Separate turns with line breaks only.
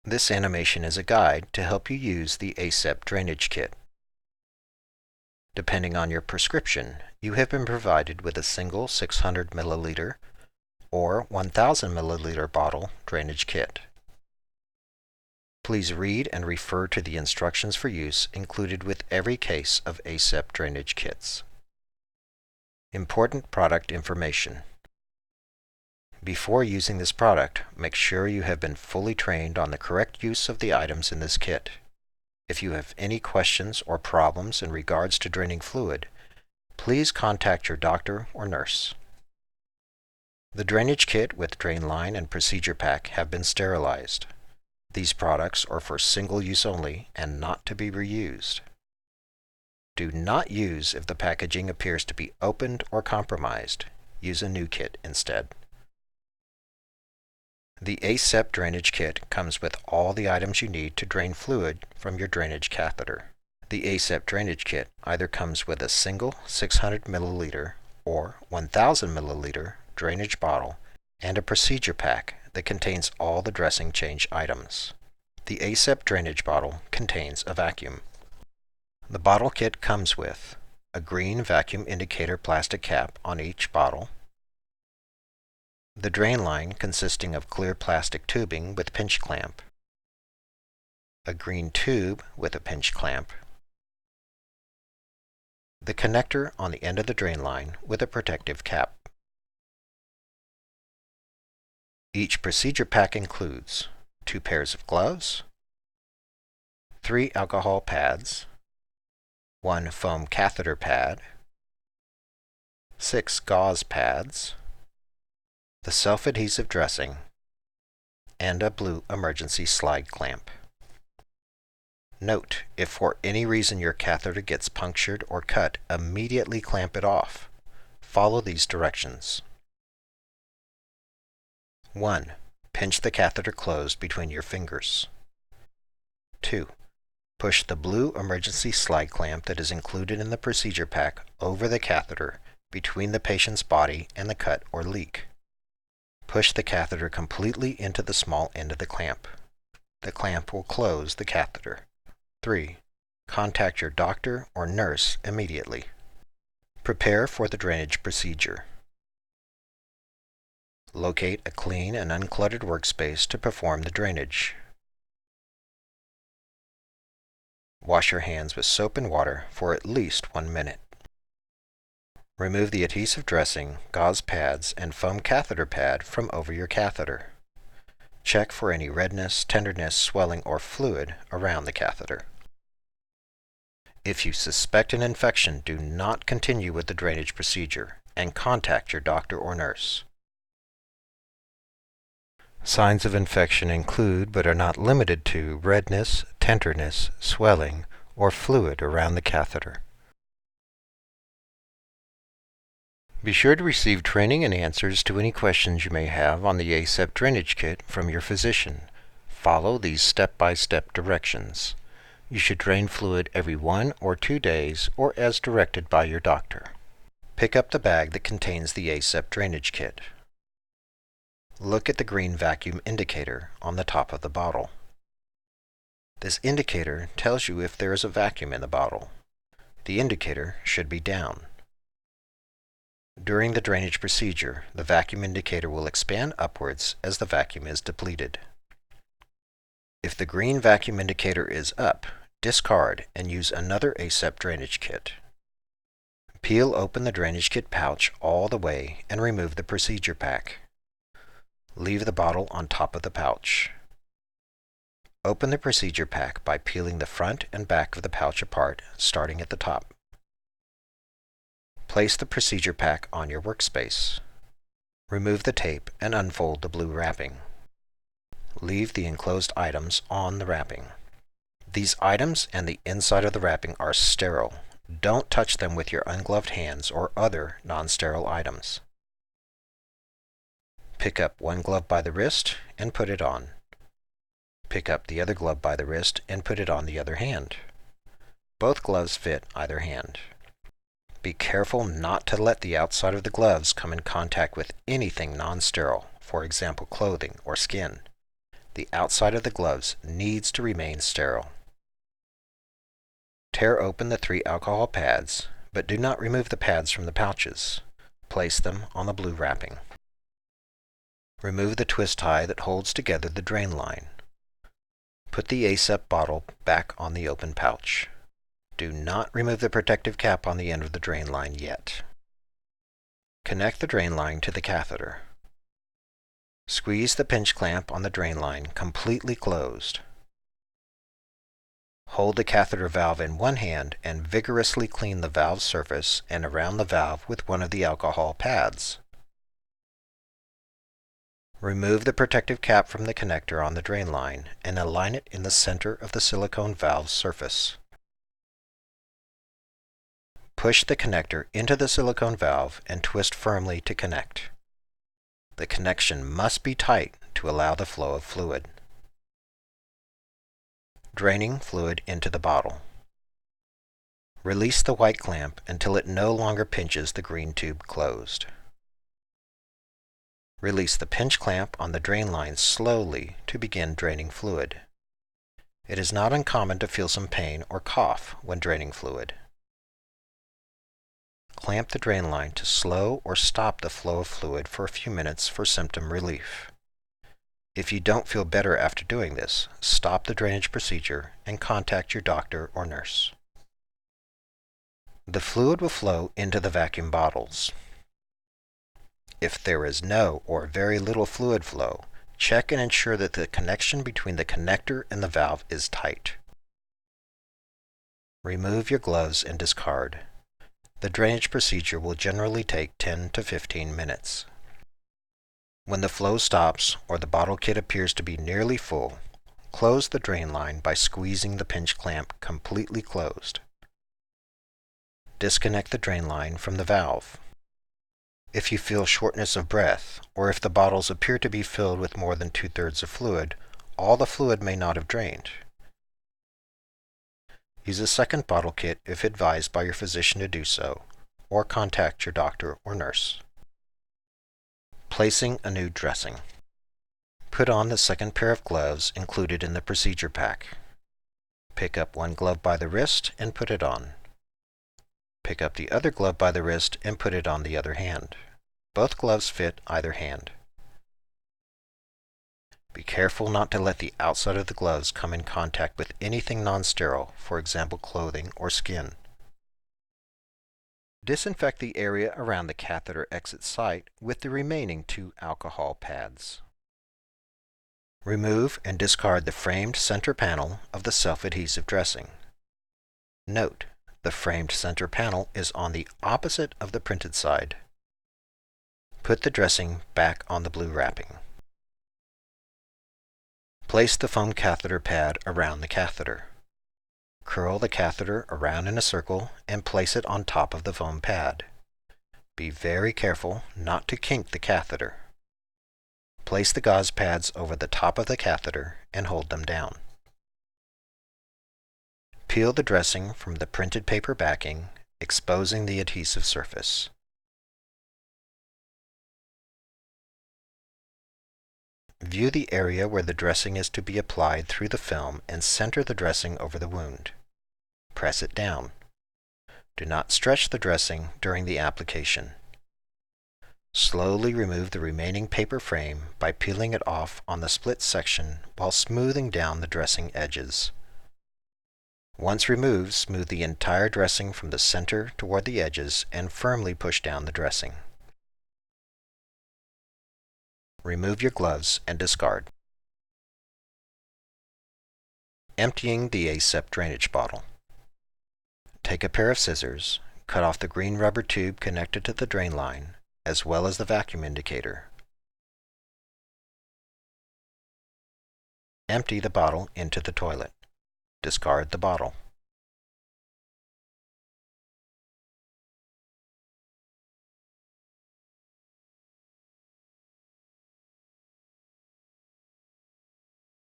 This animation is a guide to help you use the ASEPT drainage kit. Depending on your prescription, you have been provided with a single 600 milliliter or 1000 milliliter bottle drainage kit. Please read and refer to the instructions for use included with every case of ASEPT drainage kits. Important product information. Before using this product, make sure you have been fully trained on the correct use of the items in this kit. If you have any questions or problems in regards to draining fluid, please contact your doctor or nurse. The drainage kit with drain line and procedure pack have been sterilized. These products are for single use only and not to be reused. Do not use if the packaging appears to be opened or compromised. Use a new kit instead. The ASEPT drainage kit comes with all the items you need to drain fluid from your drainage catheter. The ASEPT drainage kit either comes with a single 600 milliliter or 1000 milliliter drainage bottle and a procedure pack that contains all the dressing change items. The ASEPT drainage bottle contains a vacuum. The bottle kit comes with a green vacuum indicator plastic cap on each bottle, the drain line consisting of clear plastic tubing with pinch clamp, a green tube with a pinch clamp, the connector on the end of the drain line with a protective cap. Each procedure pack includes 2 pairs of gloves, 3 alcohol pads, 1 foam catheter pad, 6 gauze pads, the self-adhesive dressing, and a blue emergency slide clamp. Note, if for any reason your catheter gets punctured or cut, immediately clamp it off. Follow these directions. 1. Pinch the catheter closed between your fingers. 2. Push the blue emergency slide clamp that is included in the procedure pack over the catheter between the patient's body and the cut or leak. Push the catheter completely into the small end of the clamp. The clamp will close the catheter. 3. Contact your doctor or nurse immediately. Prepare for the drainage procedure. Locate a clean and uncluttered workspace to perform the drainage. Wash your hands with soap and water for at least 1 minute. Remove the adhesive dressing, gauze pads, and foam catheter pad from over your catheter. Check for any redness, tenderness, swelling, or fluid around the catheter. If you suspect an infection, do not continue with the drainage procedure and contact your doctor or nurse. Signs of infection include, but are not limited to, redness, tenderness, swelling, or fluid around the catheter. Be sure to receive training and answers to any questions you may have on the ASEPT drainage kit from your physician. Follow these step-by-step directions. You should drain fluid every 1 or 2 days or as directed by your doctor. Pick up the bag that contains the ASEPT drainage kit. Look at the green vacuum indicator on the top of the bottle. This indicator tells you if there is a vacuum in the bottle. The indicator should be down. During the drainage procedure, the vacuum indicator will expand upwards as the vacuum is depleted. If the green vacuum indicator is up, discard and use another ASEPT drainage kit. Peel open the drainage kit pouch all the way and remove the procedure pack. Leave the bottle on top of the pouch. Open the procedure pack by peeling the front and back of the pouch apart, starting at the top. Place the procedure pack on your workspace. Remove the tape and unfold the blue wrapping. Leave the enclosed items on the wrapping. These items and the inside of the wrapping are sterile. Don't touch them with your ungloved hands or other non-sterile items. Pick up one glove by the wrist and put it on. Pick up the other glove by the wrist and put it on the other hand. Both gloves fit either hand. Be careful not to let the outside of the gloves come in contact with anything non-sterile, for example clothing or skin. The outside of the gloves needs to remain sterile. Tear open the 3 alcohol pads, but do not remove the pads from the pouches. Place them on the blue wrapping. Remove the twist tie that holds together the drain line. Put the ASEPT bottle back on the open pouch. Do not remove the protective cap on the end of the drain line yet. Connect the drain line to the catheter. Squeeze the pinch clamp on the drain line completely closed. Hold the catheter valve in one hand and vigorously clean the valve surface and around the valve with one of the alcohol pads. Remove the protective cap from the connector on the drain line and align it in the center of the silicone valve surface. Push the connector into the silicone valve and twist firmly to connect. The connection must be tight to allow the flow of fluid. Draining fluid into the bottle. Release the white clamp until it no longer pinches the green tube closed. Release the pinch clamp on the drain line slowly to begin draining fluid. It is not uncommon to feel some pain or cough when draining fluid. Clamp the drain line to slow or stop the flow of fluid for a few minutes for symptom relief. If you don't feel better after doing this, stop the drainage procedure and contact your doctor or nurse. The fluid will flow into the vacuum bottles. If there is no or very little fluid flow, check and ensure that the connection between the connector and the valve is tight. Remove your gloves and discard. The drainage procedure will generally take 10 to 15 minutes. When the flow stops or the bottle kit appears to be nearly full, close the drain line by squeezing the pinch clamp completely closed. Disconnect the drain line from the valve. If you feel shortness of breath, or if the bottles appear to be filled with more than 2/3 of fluid, all the fluid may not have drained. Use a second bottle kit if advised by your physician to do so, or contact your doctor or nurse. Placing a new dressing. Put on the second pair of gloves included in the procedure pack. Pick up one glove by the wrist and put it on. Pick up the other glove by the wrist and put it on the other hand. Both gloves fit either hand. Be careful not to let the outside of the gloves come in contact with anything non-sterile, for example clothing or skin. Disinfect the area around the catheter exit site with the remaining 2 alcohol pads. Remove and discard the framed center panel of the self-adhesive dressing. Note, the framed center panel is on the opposite of the printed side. Put the dressing back on the blue wrapping. Place the foam catheter pad around the catheter. Curl the catheter around in a circle and place it on top of the foam pad. Be very careful not to kink the catheter. Place the gauze pads over the top of the catheter and hold them down. Peel the dressing from the printed paper backing, exposing the adhesive surface. View the area where the dressing is to be applied through the film and center the dressing over the wound. Press it down. Do not stretch the dressing during the application. Slowly remove the remaining paper frame by peeling it off on the split section while smoothing down the dressing edges. Once removed, smooth the entire dressing from the center toward the edges and firmly push down the dressing. Remove your gloves and discard. Emptying the ASEPT drainage bottle. Take a pair of scissors, cut off the green rubber tube connected to the drain line, as well as the vacuum indicator. Empty the bottle into the toilet. Discard the bottle.